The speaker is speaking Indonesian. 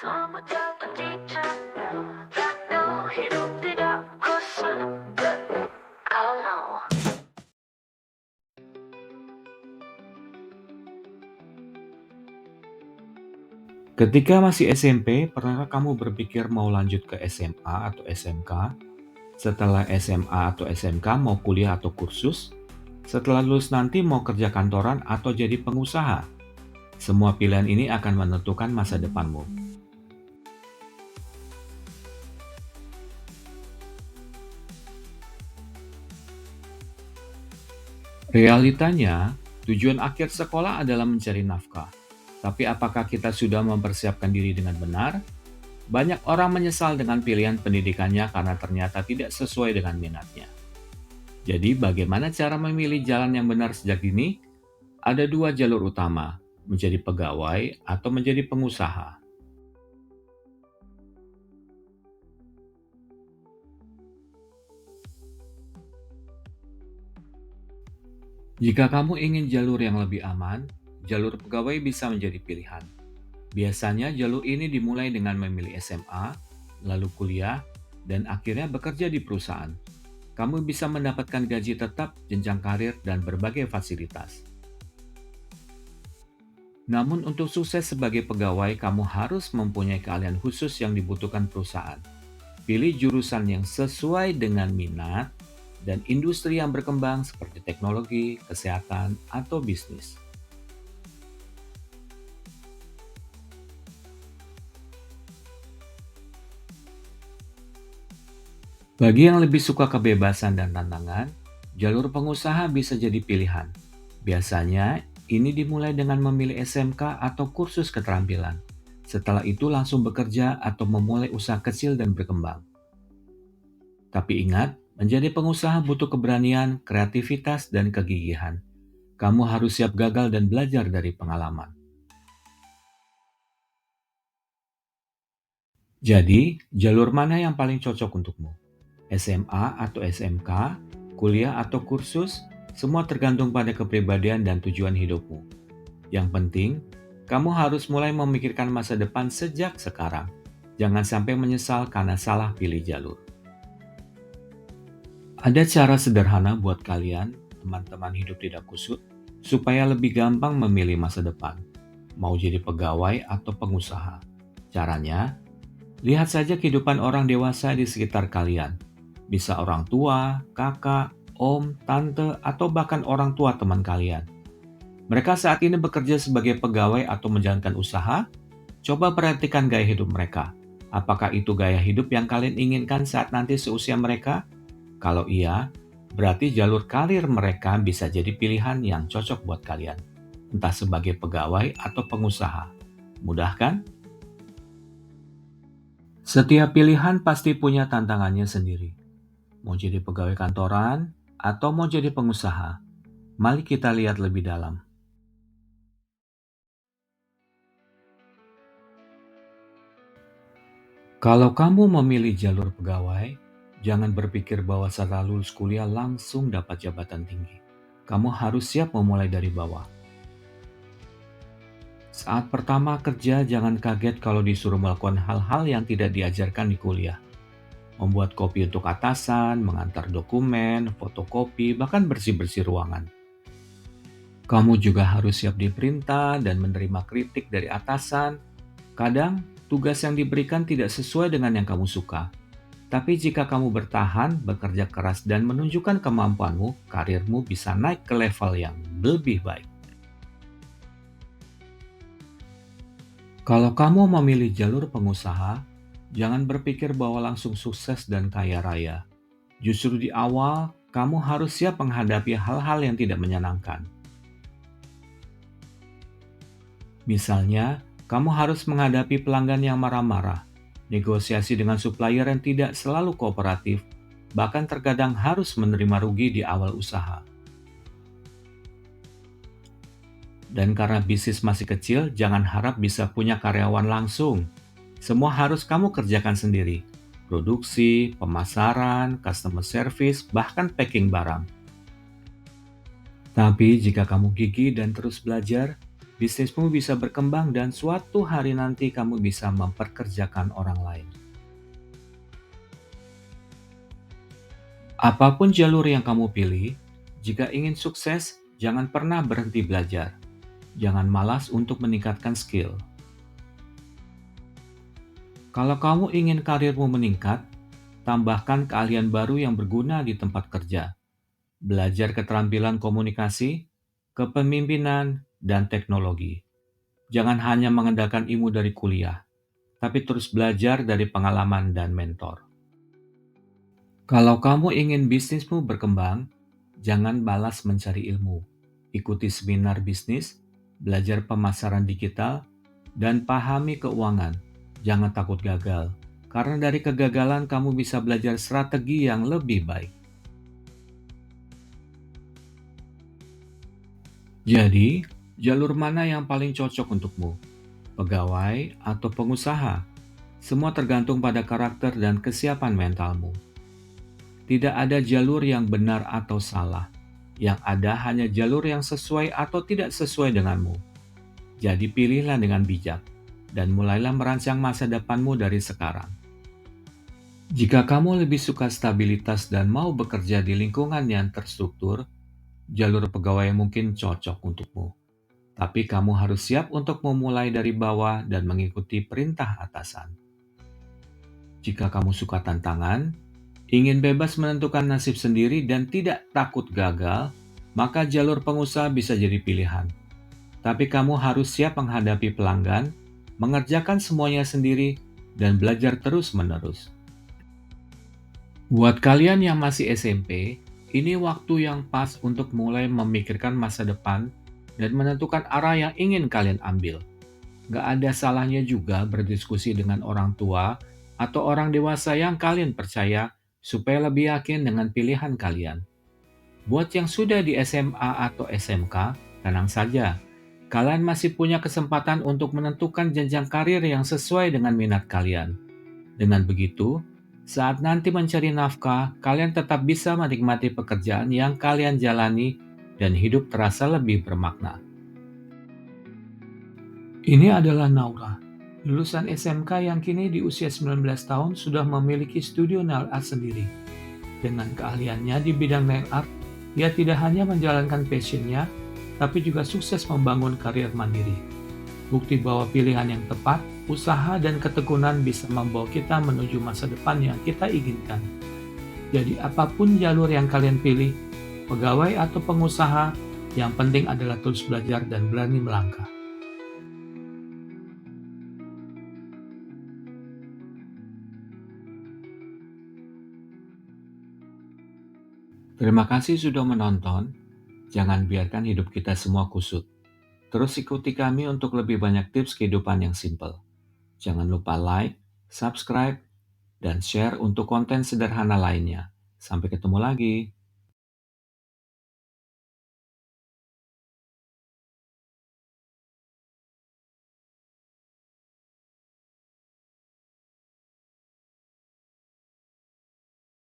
Selamat datang di channel Daniel Hidup Tidak Kusut. Kalau Ketika masih SMP, pernahkah kamu berpikir mau lanjut ke SMA atau SMK? Setelah SMA atau SMK mau kuliah atau kursus? Setelah lulus nanti mau kerja kantoran atau jadi pengusaha? Semua pilihan ini akan menentukan masa depanmu. Realitanya, tujuan akhir sekolah adalah mencari nafkah. Tapi apakah kita sudah mempersiapkan diri dengan benar? Banyak orang menyesal dengan pilihan pendidikannya karena ternyata tidak sesuai dengan minatnya. Jadi, bagaimana cara memilih jalan yang benar sejak dini? Ada dua jalur utama, menjadi pegawai atau menjadi pengusaha. Jika kamu ingin jalur yang lebih aman, jalur pegawai bisa menjadi pilihan. Biasanya jalur ini dimulai dengan memilih SMA, lalu kuliah, dan akhirnya bekerja di perusahaan. Kamu bisa mendapatkan gaji tetap, jenjang karir, dan berbagai fasilitas. Namun untuk sukses sebagai pegawai, kamu harus mempunyai keahlian khusus yang dibutuhkan perusahaan. Pilih jurusan yang sesuai dengan minat dan industri yang berkembang seperti teknologi, kesehatan, atau bisnis. Bagi yang lebih suka kebebasan dan tantangan, jalur pengusaha bisa jadi pilihan. Biasanya, ini dimulai dengan memilih SMK atau kursus keterampilan. Setelah itu langsung bekerja atau memulai usaha kecil dan berkembang. Tapi ingat, menjadi pengusaha butuh keberanian, kreativitas, dan kegigihan. Kamu harus siap gagal dan belajar dari pengalaman. Jadi, jalur mana yang paling cocok untukmu? SMA atau SMK, kuliah atau kursus, semua tergantung pada kepribadian dan tujuan hidupmu. Yang penting, kamu harus mulai memikirkan masa depan sejak sekarang. Jangan sampai menyesal karena salah pilih jalur. Ada cara sederhana buat kalian, teman-teman hidup tidak kusut, supaya lebih gampang memilih masa depan. Mau jadi pegawai atau pengusaha. Caranya, lihat saja kehidupan orang dewasa di sekitar kalian. Bisa orang tua, kakak, om, tante, atau bahkan orang tua teman kalian. Mereka saat ini bekerja sebagai pegawai atau menjalankan usaha. Coba perhatikan gaya hidup mereka. Apakah itu gaya hidup yang kalian inginkan saat nanti seusia mereka? Kalau iya, berarti jalur karir mereka bisa jadi pilihan yang cocok buat kalian. Entah sebagai pegawai atau pengusaha. Mudah kan? Setiap pilihan pasti punya tantangannya sendiri. Mau jadi pegawai kantoran atau mau jadi pengusaha? Mari kita lihat lebih dalam. Kalau kamu memilih jalur pegawai, jangan berpikir bahwa setelah lulus kuliah langsung dapat jabatan tinggi. Kamu harus siap memulai dari bawah. Saat pertama kerja, jangan kaget kalau disuruh melakukan hal-hal yang tidak diajarkan di kuliah. Membuat kopi untuk atasan, mengantar dokumen, fotokopi, bahkan bersih-bersih ruangan. Kamu juga harus siap diperintah dan menerima kritik dari atasan. Kadang, tugas yang diberikan tidak sesuai dengan yang kamu suka. Tapi jika kamu bertahan, bekerja keras, dan menunjukkan kemampuanmu, karirmu bisa naik ke level yang lebih baik. Kalau kamu memilih jalur pengusaha, jangan berpikir bahwa langsung sukses dan kaya raya. Justru di awal, kamu harus siap menghadapi hal-hal yang tidak menyenangkan. Misalnya, kamu harus menghadapi pelanggan yang marah-marah, negosiasi dengan supplier yang tidak selalu kooperatif, bahkan terkadang harus menerima rugi di awal usaha. Dan karena bisnis masih kecil, jangan harap bisa punya karyawan langsung. Semua harus kamu kerjakan sendiri. Produksi, pemasaran, customer service, bahkan packing barang. Tapi jika kamu gigih dan terus belajar, bisnismu bisa berkembang dan suatu hari nanti kamu bisa memperkerjakan orang lain. Apapun jalur yang kamu pilih, jika ingin sukses, jangan pernah berhenti belajar. Jangan malas untuk meningkatkan skill. Kalau kamu ingin karirmu meningkat, tambahkan keahlian baru yang berguna di tempat kerja. Belajar keterampilan komunikasi, kepemimpinan, dan teknologi. Jangan hanya mengandalkan ilmu dari kuliah, tapi terus belajar dari pengalaman dan mentor. Kalau kamu ingin bisnismu berkembang, jangan balas mencari ilmu. Ikuti seminar bisnis, belajar pemasaran digital, dan pahami keuangan. Jangan takut gagal, karena dari kegagalan kamu bisa belajar strategi yang lebih baik. Jadi, jalur mana yang paling cocok untukmu? Pegawai atau pengusaha? Semua tergantung pada karakter dan kesiapan mentalmu. Tidak ada jalur yang benar atau salah. Yang ada hanya jalur yang sesuai atau tidak sesuai denganmu. Jadi pilihlah dengan bijak, dan mulailah merancang masa depanmu dari sekarang. Jika kamu lebih suka stabilitas dan mau bekerja di lingkungan yang terstruktur, jalur pegawai mungkin cocok untukmu. Tapi kamu harus siap untuk memulai dari bawah dan mengikuti perintah atasan. Jika kamu suka tantangan, ingin bebas menentukan nasib sendiri dan tidak takut gagal, maka jalur pengusaha bisa jadi pilihan. Tapi kamu harus siap menghadapi pelanggan, mengerjakan semuanya sendiri, dan belajar terus-menerus. Buat kalian yang masih SMP, ini waktu yang pas untuk mulai memikirkan masa depan dan menentukan arah yang ingin kalian ambil. Gak ada salahnya juga berdiskusi dengan orang tua atau orang dewasa yang kalian percaya supaya lebih yakin dengan pilihan kalian. Buat yang sudah di SMA atau SMK, tenang saja. Kalian masih punya kesempatan untuk menentukan jenjang karir yang sesuai dengan minat kalian. Dengan begitu, saat nanti mencari nafkah, kalian tetap bisa menikmati pekerjaan yang kalian jalani dan hidup terasa lebih bermakna. Ini adalah Naura, lulusan SMK yang kini di usia 19 tahun sudah memiliki studio nail art sendiri. Dengan keahliannya di bidang nail art, ia tidak hanya menjalankan passionnya, tapi juga sukses membangun karir mandiri. Bukti bahwa pilihan yang tepat, usaha dan ketekunan bisa membawa kita menuju masa depan yang kita inginkan. Jadi apapun jalur yang kalian pilih, pegawai atau pengusaha, yang penting adalah terus belajar dan berani melangkah. Terima kasih sudah menonton. Jangan biarkan hidup kita semua kusut. Terus ikuti kami untuk lebih banyak tips kehidupan yang simple. Jangan lupa like, subscribe, dan share untuk konten sederhana lainnya. Sampai ketemu lagi.